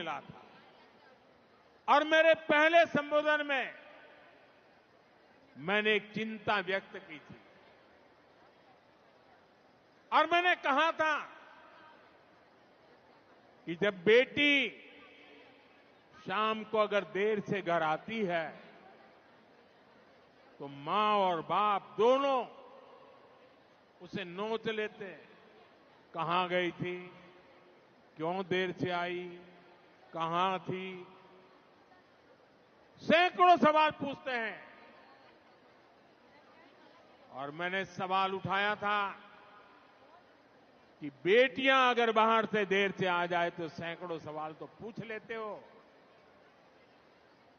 मिला था और मेरे पहले संबोधन में मैंने एक चिंता व्यक्त की थी और मैंने कहा था कि जब बेटी शाम को अगर देर से घर आती है तो मां और बाप दोनों उसे नोच लेते हैं। कहां गई थी, क्यों देर से आई, कहां थी, सैकड़ों सवाल पूछते हैं। और मैंने सवाल उठाया था कि बेटियां अगर बाहर से देर से आ जाए तो सैकड़ों सवाल तो पूछ लेते हो,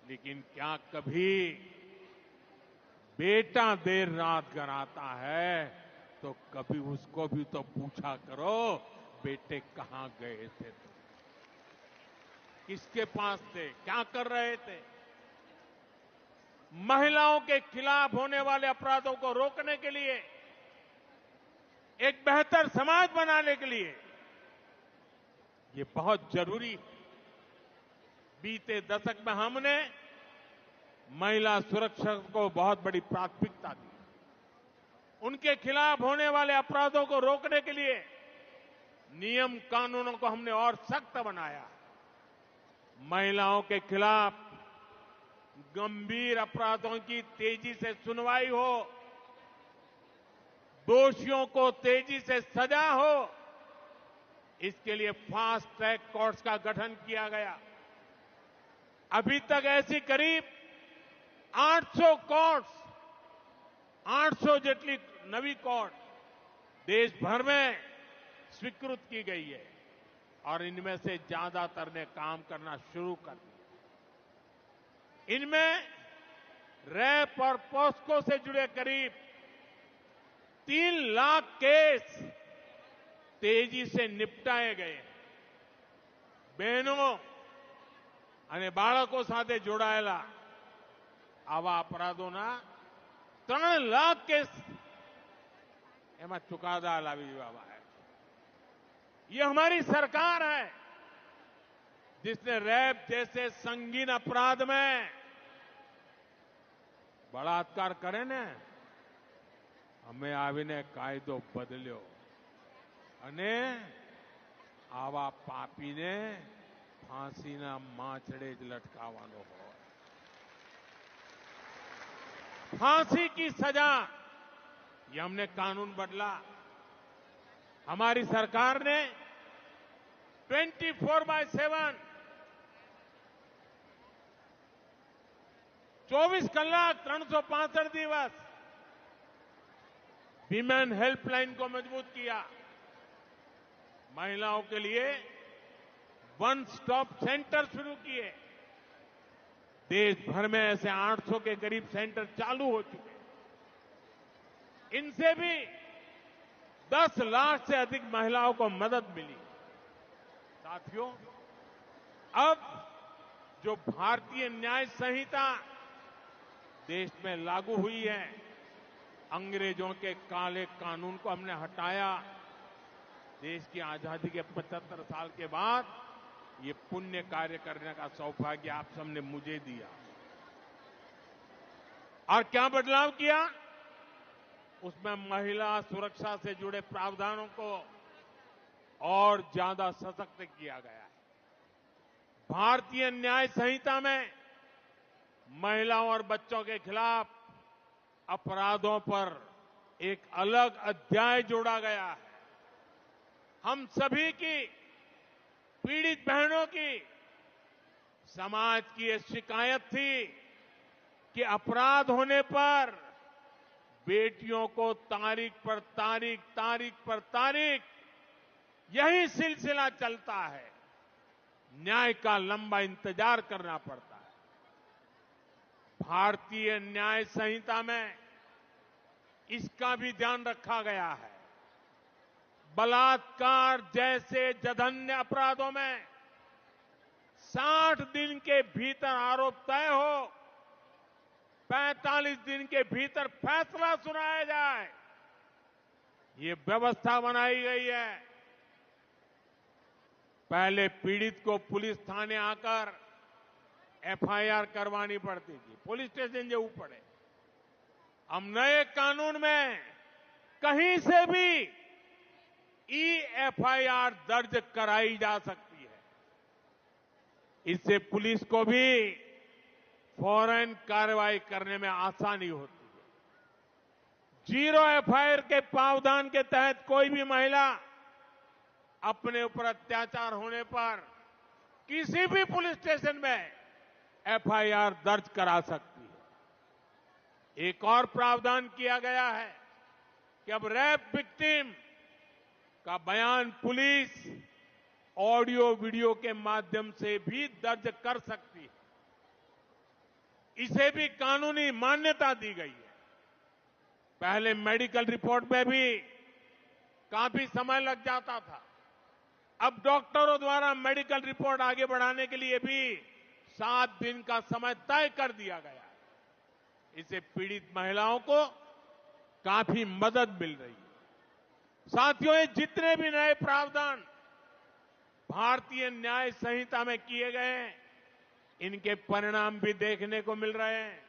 लेकिन क्या कभी बेटा देर रात घर आता है तो कभी उसको भी तो पूछा करो, बेटे कहां गए थे, किसके पास थे, क्या कर रहे थे। महिलाओं के खिलाफ होने वाले अपराधों को रोकने के लिए, एक बेहतर समाज बनाने के लिए ये बहुत जरूरी है। बीते दशक में हमने महिला सुरक्षा को बहुत बड़ी प्राथमिकता दी। उनके खिलाफ होने वाले अपराधों को रोकने के लिए नियम कानूनों को हमने और सख्त बनाया। महिलाओं के खिलाफ गंभीर अपराधों की तेजी से सुनवाई हो, दोषियों को तेजी से सजा हो, इसके लिए फास्ट ट्रैक कोर्ट्स का गठन किया गया। अभी तक ऐसी करीब 800 कोर्ट्स, 800 જેટલી नवी कोर्ट देश भर में स्वीकृत की गई है और इनमें से ज्यादातर ने काम करना शुरू कर दिया। इनमें रैप और पॉस्को से जुड़े करीब 3 लाख केस तेजी से निपटाए गए। बहनों અને બાળકો સાથે જોડાયેલા આવા અપરાધોના 3 લાખ કેસ એમાં ચુકાદા લાવી દેવામાં આવ્યા है। ये हमारी सरकार है जिसने रैप जैसे संगीन अपराध में बलात्कार करे ने અમે આવીને કાયદો બદલ્યો અને આવા પાપીને फांसीना माछड़े ज लटकावानो हो। फांसी की सजा, ये हमने कानून बदला। हमारी सरकार ने 24/7 24 कलाक 365 दिवस वीमेन हेल्पलाइन को मजबूत किया। महिलाओं के लिए वन स्टॉप सेंटर शुरू किए। देश भर में ऐसे 800 के करीब सेंटर चालू हो चुके। इनसे भी 10 लाख से अधिक महिलाओं को मदद मिली। साथियों, अब जो भारतीय न्याय संहिता देश में लागू हुई है, अंग्रेजों के काले कानून को हमने हटाया। देश की आजादी के 75 साल के बाद ये पुण्य कार्य करने का सौभाग्य आप सबने मुझे दिया। और क्या बदलाव किया? उसमें महिला सुरक्षा से जुड़े प्रावधानों को और ज्यादा सशक्त किया गया है। भारतीय न्याय संहिता में महिलाओं और बच्चों के खिलाफ अपराधों पर एक अलग अध्याय जोड़ा गया है। हम सभी की, पीड़ित बहनों की, समाज की ये शिकायत थी कि अपराध होने पर बेटियों को तारीख पर तारीख, तारीख पर तारीख यही सिलसिला चलता है। न्याय का लंबा इंतजार करना पड़ता है। भारतीय न्याय संहिता में इसका भी ध्यान रखा गया है। बलात्कार जैसे जघन्य अपराधों में 60 दिन के भीतर आरोप तय हो, 45 दिन के भीतर फैसला सुनाया जाए, ये व्यवस्था बनाई गई है। पहले पीड़ित को पुलिस थाने आकर एफआईआर करवानी पड़ती थी, पुलिस स्टेशन जવું पड़े। हम नए कानून में कहीं से भी एफआईआर दर्ज कराई जा सकती है। इससे पुलिस को भी फौरन कार्रवाई करने में आसानी होती है। जीरो एफआईआर के प्रावधान के तहत कोई भी महिला अपने ऊपर अत्याचार होने पर किसी भी पुलिस स्टेशन में एफआईआर दर्ज करा सकती है। एक और प्रावधान किया गया है कि अब रेप विक्टिम का बयान पुलिस ऑडियो वीडियो के माध्यम से भी दर्ज कर सकती है। इसे भी कानूनी मान्यता दी गई है। पहले मेडिकल रिपोर्ट में भी काफी समय लग जाता था। अब डॉक्टरों द्वारा मेडिकल रिपोर्ट आगे बढ़ाने के लिए भी 7 दिन का समय तय कर दिया गया है। इससे पीड़ित महिलाओं को काफी मदद मिल रही है। साथियों, ये जितने भी नए प्रावधान भारतीय न्याय संहिता में किए गए हैं, इनके परिणाम भी देखने को मिल रहे हैं।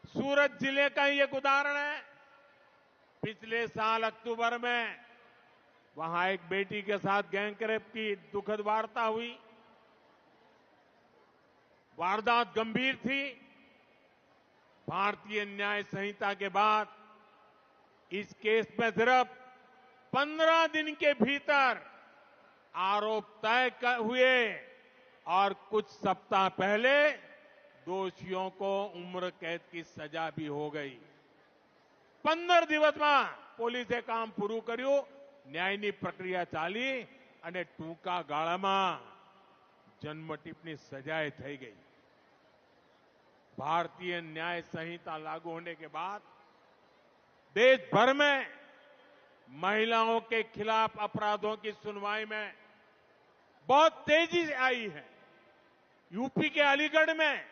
सूरत जिले का ही एक उदाहरण है। पिछले साल अक्टूबर में वहां एक बेटी के साथ गैंगरेप की दुखद वार्ता हुई। वारदात गंभीर थी। भारतीय न्याय संहिता के बाद इस केस में सिर्फ 15 दिन के भीतर आरोप तय हुए और कुछ सप्ताह पहले दोषियों को उम्र कैद की सजा भी हो गई। 15 દિવસ में પોલીસે કામ પૂરું કર્યું, ન્યાયની પ્રક્રિયા ચાલી અને ટૂંકા ગાળામાં જન્મટીપની સજાએ થઈ गई। भारतीय न्याय संहिता लागू होने के बाद देश भर में महिलाओं के खिलाफ अपराधों की सुनवाई में बहुत तेजी से आई है। यूपी के अलीगढ़ में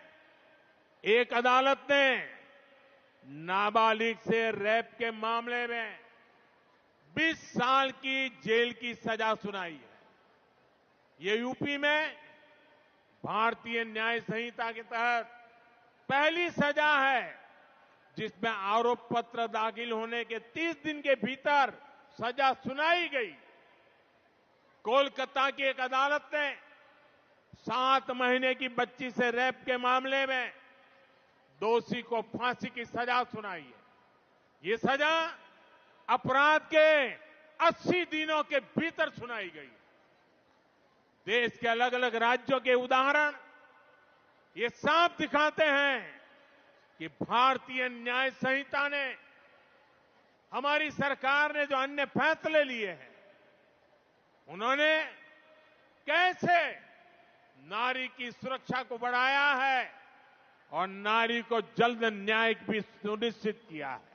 एक अदालत ने नाबालिग से रेप के मामले में 20 साल की जेल की सजा सुनाई है। ये यूपी में भारतीय न्याय संहिता के तहत पहली सजा है जिसमें आरोप पत्र दाखिल होने के 30 दिन के भीतर सजा सुनाई गई। कोलकाता की एक अदालत ने 7 महीने की बच्ची से रेप के मामले में दोषी को फांसी की सजा सुनाई है। ये सजा अपराध के 80 दिनों के भीतर सुनाई गई। देश के अलग अलग राज्यों के उदाहरण ये साफ दिखाते हैं कि भारतीय न्याय संहिता ने, हमारी सरकार ने जो अन्य फैसले लिए हैं, उन्होंने कैसे नारी की सुरक्षा को बढ़ाया है और नारी को जल्द न्याय भी सुनिश्चित किया है।